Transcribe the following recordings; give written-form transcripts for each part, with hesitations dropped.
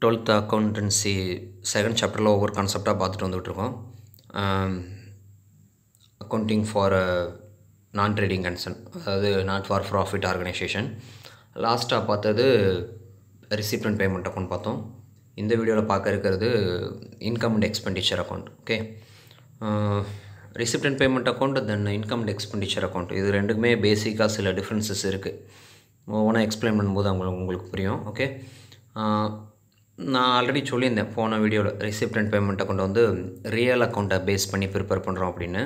12th accountancy second சாப்டரில் ஒவ்வொரு கான்செப்டாக பார்த்துட்டு வந்துட்டுருக்கோம். அக்கௌண்டிங் ஃபார் நான் ட்ரேடிங் கன்சர்ன், அதாவது நாட் ஃபார் ப்ராஃபிட் ஆர்கனைசேஷன். லாஸ்ட்டாக பார்த்தது ரிசிப்ட் அண்ட் பேமெண்ட் அக்கௌண்ட் பார்த்தோம். இந்த வீடியோவில் பார்க்க இருக்கிறது income and expenditure account. Okay, receipt and payment account then income and expenditure account, இது ரெண்டுக்குமே பேசிக்காக சில டிஃப்ரென்சஸ் இருக்குது. ஒவ்வொன்றா எக்ஸ்பிளைன் பண்ணும்போது உங்களுக்கு புரியும். ஓகே, நான் ஆல்ரெடி சொல்லியிருந்தேன் போன வீடியோவில், ரிசிப்ட் அண்ட் பேமெண்ட் அக்கௌண்ட் வந்து ரியல் அக்கௌண்ட்டை பேஸ் பண்ணி ப்ரிப்பேர் பண்ணுறோம் அப்படின்னு.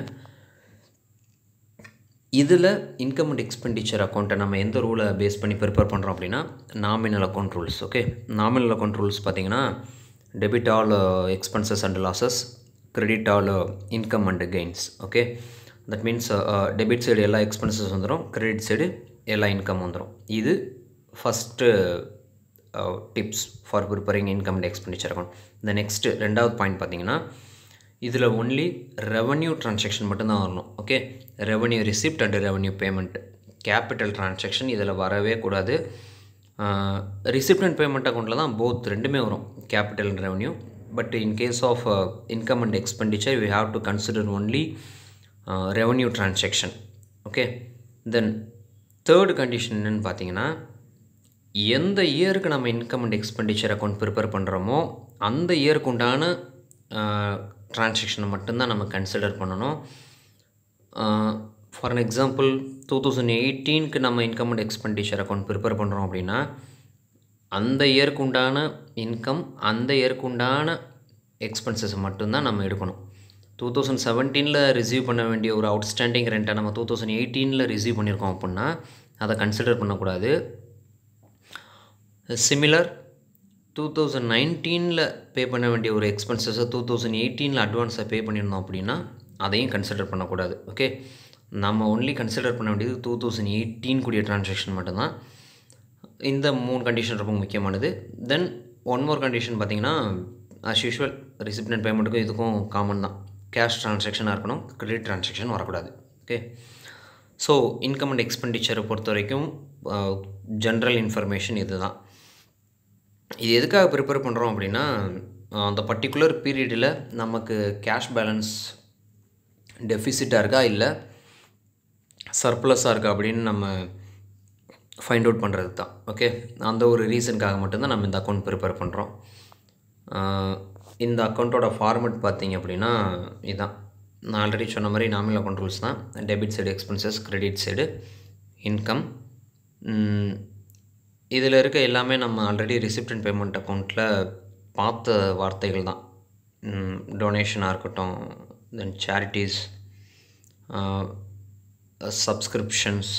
இதில் இன்கம் அண்ட் எக்ஸ்பெண்டிச்சர் அக்கௌண்ட்டை நம்ம எந்த ரூலை பேஸ் பண்ணி ப்ரிப்பேர் பண்ணுறோம் அப்படின்னா nominal account rules. Okay, nominal account rules பார்த்திங்கன்னா debit all expenses and losses, credit all income and gains. Okay, that means debit side எல்லா எக்ஸ்பென்சஸ் வந்துடும், கிரெடிட் சைடு எல்லா இன்கம் வந்துடும். இது first tips for preparing income and expenditure account. இந்த next ரெண்டாவது point பார்த்திங்கன்னா இதில் ஒன்லி ரெவன்யூ ட்ரான்சாக்ஷன் மட்டும்தான் வரணும். Okay, revenue receipt and revenue payment, capital transaction இதில் வரவே கூடாது. ரிசிப்ட் அண்ட் பேமெண்ட் அக்கௌண்ட்டில் தான் போத் ரெண்டுமே வரும், capital and revenue. But in case of income and expenditure we have to consider only revenue transaction. Okay, then third condition என்னென்னு பார்த்தீங்கன்னா, எந்த இயருக்கு நம்ம income and expenditure account prepare பண்ணுறோமோ அந்த இயருக்கு உண்டான ட்ரான்சாக்ஷனை மட்டும்தான் நம்ம கன்சிடர் பண்ணணும். ஃபார் அன் எக்ஸாம்பிள் 2018க்கு நம்ம income and expenditure account prepare பண்ணுறோம் அப்படின்னா அந்த இயருக்கு உண்டான இன்கம், அந்த இயருக்கு உண்டான எக்ஸ்பென்சஸ் மட்டும்தான் நம்ம எடுக்கணும். 2017 ரிசீவ் பண்ண வேண்டிய ஒரு அவுட்ஸ்டாண்டிங் ரெண்ட்டை நம்ம 2018 ரிசீவ் பண்ணியிருக்கோம் அப்படின்னா அதை கன்சிடர் பண்ணக்கூடாது. சிமிலர் 2019 பே பண்ண வேண்டிய ஒரு எக்ஸ்பென்சஸை 2018 அட்வான்ஸாக பே பண்ணியிருந்தோம் அப்படின்னா அதையும் கன்சிடர் பண்ணக்கூடாது. ஓகே, நம்ம ஒன்லி கன்சிடர் பண்ண வேண்டியது 2018 கூடிய ட்ரான்சாக்ஷன் மட்டும்தான். இந்த 3 கண்டிஷன் ரொம்ப முக்கியமானது. தென் ஒன் மோர் கண்டிஷன் பார்த்திங்கன்னா, ஆஸ் யூஷுவல் ரிசிப்ட் அண்ட் பேமெண்ட்டுக்கும் இதுக்கும் காமன் தான், கேஷ் ட்ரான்சாக்ஷனாக இருக்கணும், கிரெடிட் ட்ரான்சாக்ஷன் வரக்கூடாது. ஓகே, ஸோ இன்கம் அண்ட் எக்ஸ்பெண்டிச்சரை பொறுத்த வரைக்கும் ஜென்ரல் இன்ஃபர்மேஷன் இது தான். இது எதுக்காக ப்ரிப்பேர் பண்ணுறோம் அப்படின்னா, அந்த பர்டிகுலர் பீரியடில் நமக்கு கேஷ் பேலன்ஸ் டெஃபிசிட்டாக இருக்கா இல்லை சர்ப்ளஸாக இருக்கா அப்படின்னு நம்ம ஃபைண்ட் அவுட் பண்ணுறது தான். ஓகே, அந்த ஒரு ரீசனுக்காக மட்டும்தான் நம்ம இந்த அக்கௌண்ட் ப்ரிப்பேர் பண்ணுறோம். இந்த அக்கௌண்ட்டோட ஃபார்மெட் பார்த்திங்க அப்படின்னா இதுதான், நான் ஆல்ரெடி சொன்ன மாதிரி நாமினல் அக்கௌண்ட் ரூல்ஸ் தான். Debit side expenses, credit side income. இதில் இருக்க எல்லாமே நம்ம ஆல்ரெடி ரிசிப்ட் அண்ட் பேமெண்ட் அக்கௌண்ட்டில் பார்த்த வார்த்தைகள் தான். டொனேஷனாக இருக்கட்டும், தென் சேரிட்டிஸ், சப்ஸ்கிரிப்ஷன்ஸ்,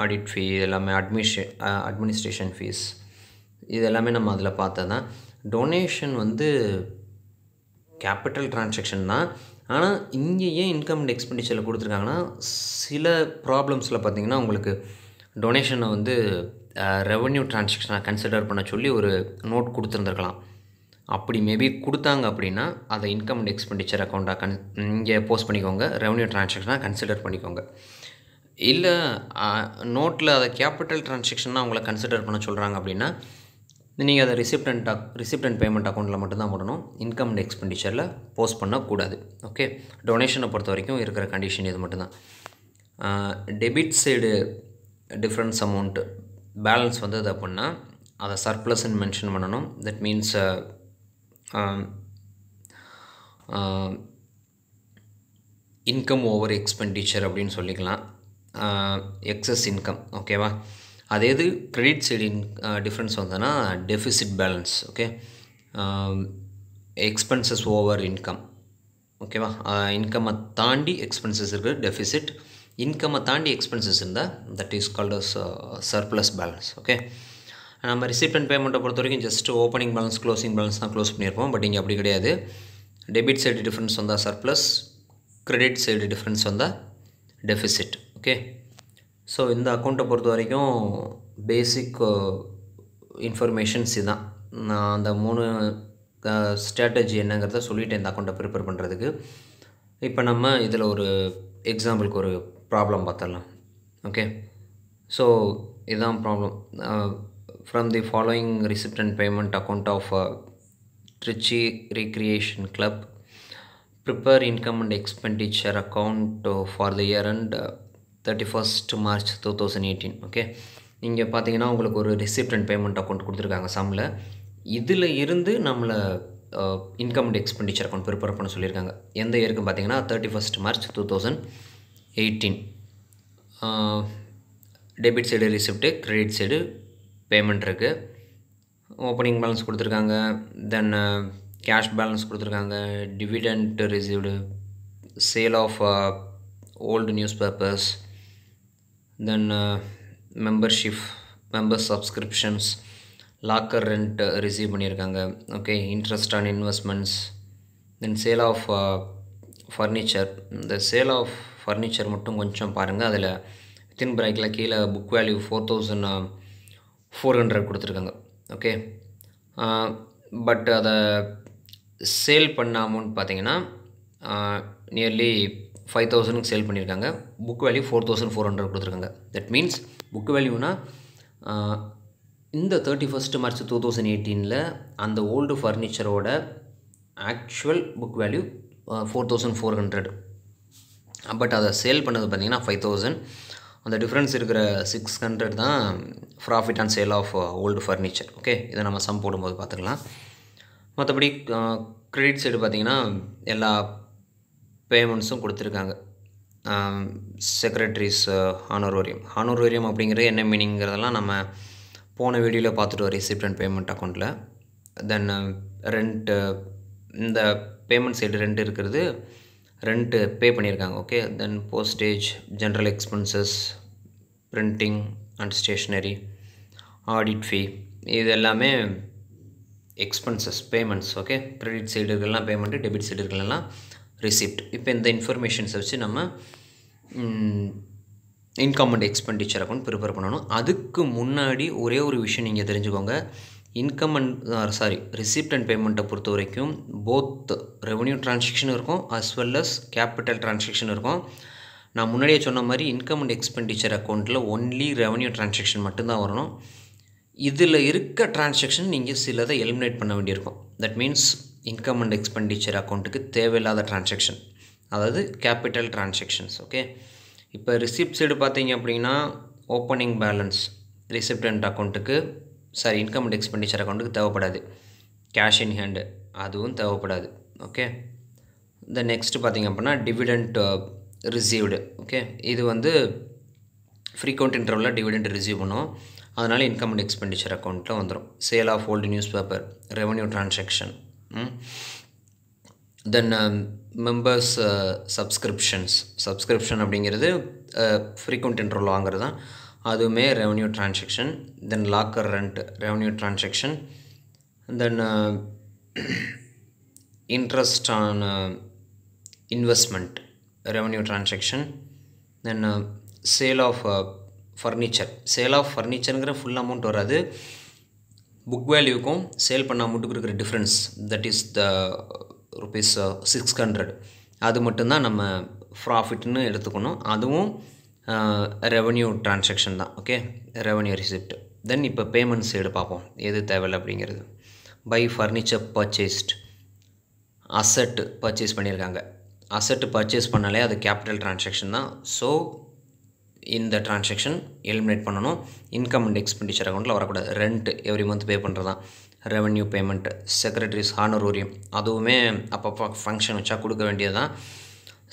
ஆடிட் ஃபீ, எல்லாமே அட்மினிஸ்ட்ரேஷன் ஃபீஸ், இது எல்லாமே நம்ம அதில் பார்த்தது தான். டொனேஷன் வந்து கேபிட்டல் ட்ரான்சாக்ஷன் தான். ஆனால் இங்கே ஏன் இன்கம் அண்ட் எக்ஸ்பெண்டிச்சரில் கொடுத்துருக்காங்கன்னா, சில ப்ராப்ளம்ஸில் பார்த்திங்கன்னா உங்களுக்கு டொனேஷனை வந்து ரெவன்யூ ட்ரான்சாக்ஷனாக கன்சிடர் பண்ண சொல்லி ஒரு நோட் கொடுத்துருந்துருக்கலாம். அப்படி மேபி கொடுத்தாங்க அப்படின்னா அதை இன்கம் அண்ட் எக்ஸ்பெண்டிச்சர் அக்கௌண்ட்டாக இங்கே போஸ்ட் பண்ணிக்கோங்க, ரெவன்யூ ட்ரான்சாக்ஷனாக கன்சிடர் பண்ணிக்கோங்க. இல்லை நோட்டில் அதை கேபிட்டல் ட்ரான்சாக்ஷனாக அவங்கள கன்சிடர் பண்ண சொல்கிறாங்க அப்படின்னா நீங்கள் அதை ரிசிப்ட் அண்ட் பேமெண்ட் அக்கௌண்ட்டில் மட்டும்தான் போடணும், இன்கம் அண்ட் எக்ஸ்பெண்டிச்சரில் போஸ்ட் பண்ணக்கூடாது. ஓகே, டொனேஷனை பொறுத்த வரைக்கும் இருக்கிற கண்டிஷன் இது மட்டும்தான். Debit side difference amount balance வந்தது அப்படின்னா அதை சர்ப்ளஸ்ன்னு மென்ஷன் பண்ணணும். That means income over expenditure அப்படின்னு சொல்லிக்கலாம், எக்ஸஸ் இன்கம். ஓகேவா, அதே இது கிரெடிட் சைடு டிஃப்ரென்ஸ் வந்ததுன்னா deficit balance. Okay, expenses over income. ஓகேவா, இன்கம்மை தாண்டி எக்ஸ்பென்சஸ் இருக்குது டெஃபிசிட், இன்கம்மை தாண்டி எக்ஸ்பென்சஸ் இருந்தால் that is called as surplus balance. Okay, நம்ம ரிசிப்ட் அண்ட் பேமெண்ட்டை பொறுத்த வரைக்கும் just opening balance, closing balance தான் க்ளோஸ் பண்ணியிருப்போம். பட் இங்கே அப்படி கிடையாது. டெபிட் சைடு டிஃப்ரென்ஸ் வந்தால் சர்ப்ளஸ், கிரெடிட் சைடு டிஃப்ரென்ஸ் வந்தால் டெஃபிசிட். ஓகே, ஸோ இந்த அக்கௌண்ட்டை பொறுத்த வரைக்கும் பேசிக் இன்ஃபர்மேஷன்ஸ் இதுதான். நான் அந்த 3 ஸ்ட்ராட்டஜி என்னங்கிறத சொல்லிவிட்டேன் இந்த அக்கௌண்ட்டை ப்ரிப்பேர் பண்ணுறதுக்கு. இப்போ நம்ம இதில் ஒரு எக்ஸாம்பிளுக்கு ஒரு ப்ராப்ளம் பார்த்துடலாம். ஓகே, ஸோ இதுதான் problem. from the following receipt and payment account of Trichy Recreation Club, prepare income and expenditure account for the year end 31st March 2018. Okay, இங்கே பார்த்தீங்கன்னா உங்களுக்கு ஒரு ரிசிப்ட் அண்ட் பேமெண்ட் அக்கௌண்ட் கொடுத்துருக்காங்க சம்மில். இதில் இருந்து நம்மளை income and expenditure account prepare பண்ண சொல்லியிருக்காங்க. எந்த இயருக்கு பார்த்தீங்கன்னா 31st March 2018. Debit side receipt, credit side payment இருக்குது. ஓப்பனிங் பேலன்ஸ் கொடுத்துருக்காங்க, தென் கேஷ் பேலன்ஸ் கொடுத்துருக்காங்க, dividend received, sale of old newspapers, then member subscriptions, locker rent receive பண்ணியிருக்காங்க. Okay, interest on investments, then sale of furniture. இந்த sale of furniture மட்டும் கொஞ்சம் பாருங்கள். அதில் within பிராக்கெட்டில் கீழே புக் வேல்யூ 4400 கொடுத்துருக்காங்க. ஓகே, பட் அதை சேல் பண்ண அமௌண்ட் பார்த்தீங்கன்னா நியர்லி 5000 சேல் பண்ணியிருக்காங்க. புக் வேல்யூ 4400 கொடுத்துருக்காங்க. தட் மீன்ஸ் புக் வேல்யூனா இந்த 31st March 2018 அந்த ஓல்டு ஃபர்னிச்சரோட ஆக்சுவல் புக் வேல்யூ 4400. பட் அதை சேல் பண்ணது பார்த்திங்கன்னா 5000. அந்த டிஃப்ரென்ஸ் இருக்கிற 600 தான் profit on sale of old furniture. Okay, இதை நம்ம சம் போடும்போது பார்த்துக்கலாம். மற்றபடி கிரெடிட் சைடு பார்த்திங்கன்னா எல்லா பேமெண்ட்ஸும் கொடுத்துருக்காங்க. செக்ரட்டரிஸ் ஹானோரோரியம் அப்படிங்கிறது என்ன மீனிங்கிறதெல்லாம் நம்ம போன வீடியோவில் பார்த்துட்டு வரோம் ரிசிப்ட் அண்ட் பேமெண்ட் அக்கௌண்ட்டில். தென் ரெண்ட்டு, இந்த பேமெண்ட் சைடு ரெண்ட் இருக்கிறது, ரெண்ட்டு பே பண்ணியிருக்காங்க. Okay, then postage, general expenses, printing and stationery, audit fee, இது எல்லாமே expenses payments. Okay, credit side இருக்கலாம் பேமெண்ட்டு, டெபிட் சைடு இருக்கலாம் ரிசிப்ட். இப்போ இந்த இன்ஃபர்மேஷன்ஸை வச்சு நம்ம income and expenditure account prepare பண்ணணும். அதுக்கு முன்னாடி ஒரே ஒரு விஷயம் நீங்கள் தெரிஞ்சுக்கோங்க. இன்கம் அண்ட் ரிசிப்ட் அண்ட் பேமெண்ட்டை பொறுத்த வரைக்கும் போத் ரெவன்யூ டிரான்சாக்ஷன் இருக்கும் as well as capital transaction இருக்கும். நான் முன்னாடியே சொன்ன மாதிரி இன்கம் அண்ட் எக்ஸ்பெண்டிச்சர் அக்கௌண்ட்டில் ஒன்லி ரெவன்யூ டிரான்சாக்ஷன் மட்டும்தான் வரணும். இதில் இருக்க டிரான்சாக்ஷன் நீங்கள் சிலதை எலிமினேட் பண்ண வேண்டியிருக்கும். That means income and expenditure அக்கௌண்ட்டுக்கு தேவையில்லாத டிரான்சாக்ஷன், அதாவது கேபிட்டல் டிரான்சாக்ஷன்ஸ். ஓகே, இப்போ ரிசிப்ட் சைடு பார்த்தீங்க அப்படின்னா ஓப்பனிங் பேலன்ஸ் ரிசிப்ட் அண்ட் அக்கௌண்ட்டுக்கு இன்கம் அண்ட் எக்ஸ்பெண்டிச்சர் அக்கௌண்ட்டுக்கு தேவைப்படாது. கேஷ் இன் ஹேண்டு அதுவும் தேவைப்படாது. ஓகே, இந்த நெக்ஸ்ட்டு பார்த்திங்க அப்படின்னா டிவிடெண்ட் ரிசீவ்டு. ஓகே, இது வந்து ஃப்ரீக்வெண்ட் இன்டர்வலில் டிவிடெண்ட் ரிசீவ் பண்ணுவோம், அதனால் இன்கம் அண்ட் எக்ஸ்பெண்டிச்சர் அக்கௌண்ட்டில் வந்துடும். Sale of old news paper, revenue transaction. Then members subscription அப்படிங்கிறது ஃப்ரீக்வெண்ட் இன்டர்வல் வாங்குறது தான், அதுவுமே revenue transaction. Then locker rent revenue transaction. Then interest on investment revenue transaction. Then sale of ஃபர்னிச்சருங்கிற full amount வராது, book வேல்யூக்கும் sale பண்ண அமௌண்ட்டுக்கு இருக்கிற டிஃப்ரென்ஸ், தட் இஸ் த ₹600. அது மட்டும்தான் நம்ம ப்ராஃபிட்னு எடுத்துக்கணும். அதுவும் ரெவன்யூ டிரான்சாக்ஷன் தான். Okay, revenue receipt. தென் இப்போ பேமெண்ட் சைடு பார்ப்போம் எது தேவையில்லை அப்படிங்கிறது. By furniture purchased, asset purchase பண்ணியிருக்காங்க. அசட் பர்ச்சேஸ் பண்ணாலே அது கேபிட்டல் டிரான்சாக்ஷன் தான். ஸோ இந்த டிரான்சாக்ஷன் எலிமினேட் பண்ணணும். இன்கம் அண்ட் எக்ஸ்பெண்டிச்சர் அக்கௌண்ட்டில் வரக்கூடாது. ரெண்ட் எவ்ரி மந்த் பே பண்ணுறதான் ரெவன்யூ பேமெண்ட்டு. செக்ரட்டரிஸ் ஹானரோரியம் அதுவுமே அப்பப்போ ஃபங்க்ஷன் வச்சா கொடுக்க வேண்டியது தான்.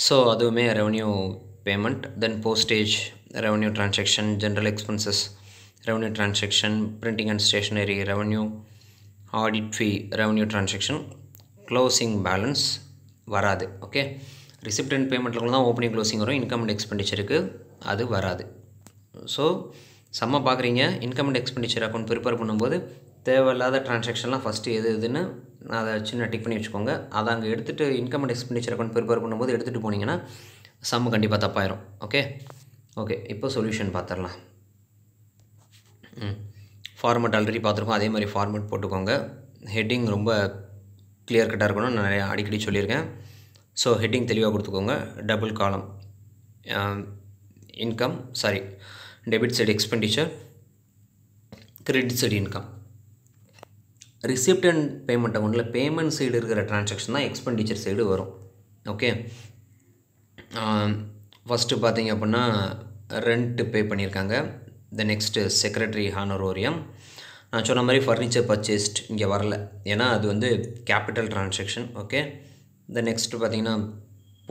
ஸோ அதுவுமே revenue payment. Then postage revenue transaction, general expenses revenue transaction, printing and stationery revenue, audit fee revenue transaction. Closing balance வராது. ஓகே, ரிசிப்ட் அண்ட் பேமெண்ட்டில் தான் ஓப்பனிங் க்ளோசிங் வரும், இன்கம் அண்ட் எக்ஸ்பெண்டிச்சருக்கு அது வராது. ஸோ செம்ம பார்க்குறீங்க. Income and expenditure account prepare பண்ணும்போது தேவையில்லாத டிரான்சாக்ஷன்லாம் first எதுன்னு அதை சின்ன டிக் பண்ணி வச்சுக்கோங்க. அதை அங்கே எடுத்துகிட்டு income and expenditure account prepare பண்ணும்போது எடுத்துகிட்டு போனீங்கன்னா சம்மு கண்டிப்பாக தப்பாயிரும். ஓகே, இப்போ சொல்யூஷன் பார்த்துடலாம். ஃபார்மெட் ஆல்ரெடி பார்த்துருக்கோம், அதே மாதிரி ஃபார்மெட் போட்டுக்கோங்க. ஹெட்டிங் ரொம்ப கிளியர் கட்டாக இருக்கணும்னு நான் நிறையா அடிக்கடி சொல்லியிருக்கேன். ஸோ ஹெட்டிங் தெளிவாக கொடுத்துக்கோங்க. Double column debit side expenditure, credit side income. Receipt and payment அக்கௌண்ட்டில் பேமெண்ட் சைடு இருக்கிற ட்ரான்சாக்ஷன் தான் எக்ஸ்பெண்டிச்சர் சைடு வரும். ஓகே, ஃபஸ்ட்டு பார்த்தீங்க அப்படின்னா ரெண்ட் பே பண்ணியிருக்காங்க. The next secretary honorarium. நான் சொன்ன மாதிரி ஃபர்னிச்சர் பர்ச்சேஸ்ட் இங்கே வரல, ஏன்னா அது வந்து capital transaction. Okay, the next பார்த்தீங்கன்னா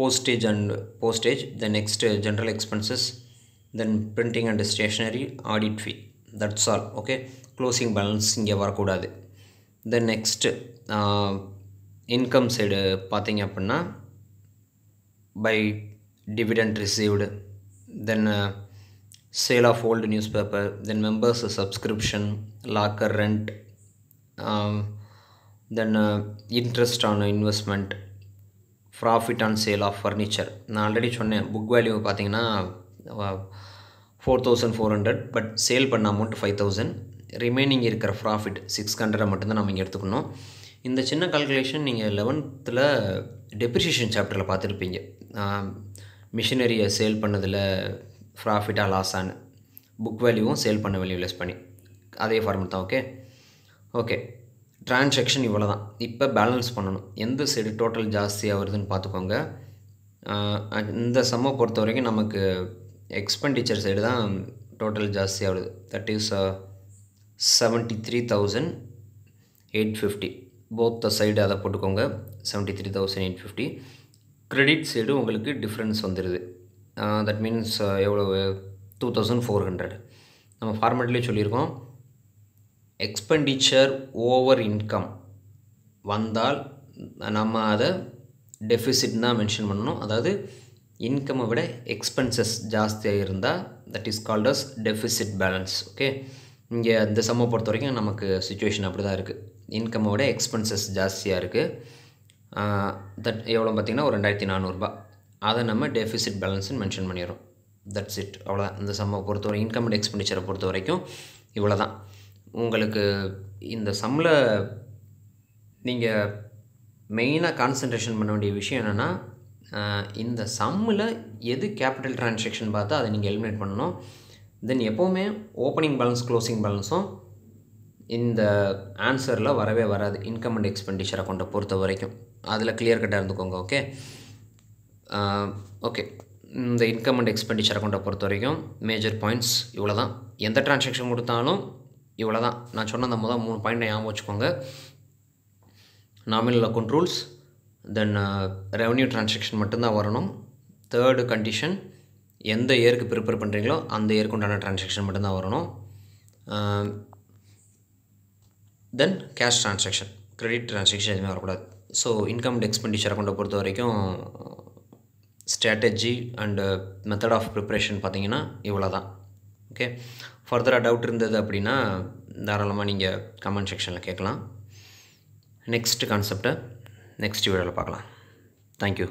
postage. The next general expenses, then printing and stationery, audit fee, that's all. Okay, closing balance இங்கே வரக்கூடாது. தென் நெக்ஸ்ட்டு இன்கம் சைடு பார்த்தீங்க அப்படின்னா by dividend received, then sale of old news paper, then members subscription, locker rent, then interest on investment, profit on sale of furniture. நான் already சொன்னேன், book value பார்த்தீங்கன்னா 4,400, but sale பண்ண amount 5,000. Remaining இருக்கிற profit 600 மட்டும்தான் நம்ம இங்கே எடுத்துக்கணும். இந்த சின்ன கால்குலேஷன் நீங்கள் 11th டெப்ரிசியேஷன் சாப்டரில் பார்த்துருப்பீங்க. மிஷினரியை சேல் பண்ணதில் ப்ராஃபிட்டாக லாஸானு, புக் வேல்யூவும் சேல் பண்ண வேல்யூ லெஸ் பண்ணி, அதே ஃபார்மெட் தான். ஓகே, ட்ரான்சாக்ஷன் இவ்வளோ தான். இப்போ பேலன்ஸ் பண்ணணும். எந்த சைடு டோட்டல் ஜாஸ்தியாக வருதுன்னு பார்த்துக்கோங்க. இந்த சம்மை பொறுத்த வரைக்கும் நமக்கு எக்ஸ்பெண்டிச்சர் சைடு தான் டோட்டல் ஜாஸ்தியாக வருது. That is 73,850. Both the side அதை போட்டுக்கோங்க, 73,850. கிரெடிட் சைடு உங்களுக்கு டிஃப்ரென்ஸ் வந்துடுது. தட் மீன்ஸ் எவ்வளோ, 2,400. நம்ம ஃபார்மேட்லேயே சொல்லியிருக்கோம், எக்ஸ்பெண்டிச்சர் ஓவர் இன்கம் வந்தால் நம்ம அதை டெஃபிசிட் தான் மென்ஷன் பண்ணணும். அதாவது இன்கம்மை விட எக்ஸ்பென்சஸ் ஜாஸ்தியாக இருந்தால் that is called as deficit balance. Okay, இங்கே அந்த சம்மை பொறுத்த வரைக்கும் நமக்கு சுச்சுவேஷன் அப்படி தான் இருக்குது. இன்கம்மை விட எக்ஸ்பென்சஸ் ஜாஸ்தியாக இருக்குது. தட் எவ்வளோ பார்த்திங்கன்னா ஒரு 2,400. அதை நம்ம டெஃபிசிட் பேலன்ஸ்னு மென்ஷன் பண்ணிடுறோம். தட்ஸ் இட், அவ்வளோதான். இந்த சம்மை பொறுத்தவரை இன்கம் அண்ட் எக்ஸ்பெண்டிச்சரை பொறுத்த வரைக்கும் இவ்வளோ தான். உங்களுக்கு இந்த சம்மில் நீங்கள் மெயினாக கான்சன்ட்ரேஷன் பண்ண வேண்டிய விஷயம் என்னென்னா, இந்த சம்மில் எது கேபிட்டல் ட்ரான்சாக்ஷன் பார்த்தா அதை நீங்கள் எலிமினேட் பண்ணணும். தென் எப்போவுமே ஓப்பனிங் பேலன்ஸ் க்ளோசிங் பேலன்ஸும் இந்த ஆன்சரில் வரவே வராது, இன்கம் அண்ட் எக்ஸ்பெண்டிச்சர் அக்கௌண்ட்டை பொறுத்த வரைக்கும். அதில் கிளியர் கட்டாக இருந்துக்கோங்க. ஓகே, இந்த இன்கம் அண்ட் எக்ஸ்பெண்டிச்சர் அக்கௌண்ட்டை பொறுத்த வரைக்கும் மேஜர் பாயிண்ட்ஸ் இவ்வளோ தான். எந்த ட்ரான்சாக்ஷன் கொடுத்தாலும் இவ்வளோ தான். நான் சொன்ன அந்த முதல் 3 பாயிண்ட்டை ஞாபகம் வச்சுக்கோங்க. நாமினல் அக்கௌண்ட் ரூல்ஸ், தென் ரெவன்யூ ட்ரான்சாக்ஷன் மட்டும்தான் வரணும். தேர்டு கண்டிஷன், எந்த இயருக்கு ப்ரிப்பேர் பண்ணுறீங்களோ அந்த இயருக்கு உண்டான ட்ரான்சாக்ஷன் மட்டும்தான் வரணும். Then cash transaction, credit transaction எதுவுமே வரக்கூடாது. ஸோ இன்கம் அண்ட் எக்ஸ்பெண்டிச்சர் அக்கௌண்ட்டை பொறுத்த வரைக்கும் strategy and method of preparation பார்த்தீங்கன்னா இவ்வளோ தான். ஓகே, ஃபர்தராக டவுட் இருந்தது அப்படின்னா தாராளமாக நீங்கள் கமெண்ட் செக்ஷனில் கேட்கலாம். நெக்ஸ்ட் கான்செப்டை நெக்ஸ்ட் வீடியோவில் பார்க்கலாம். தேங்க்யூ.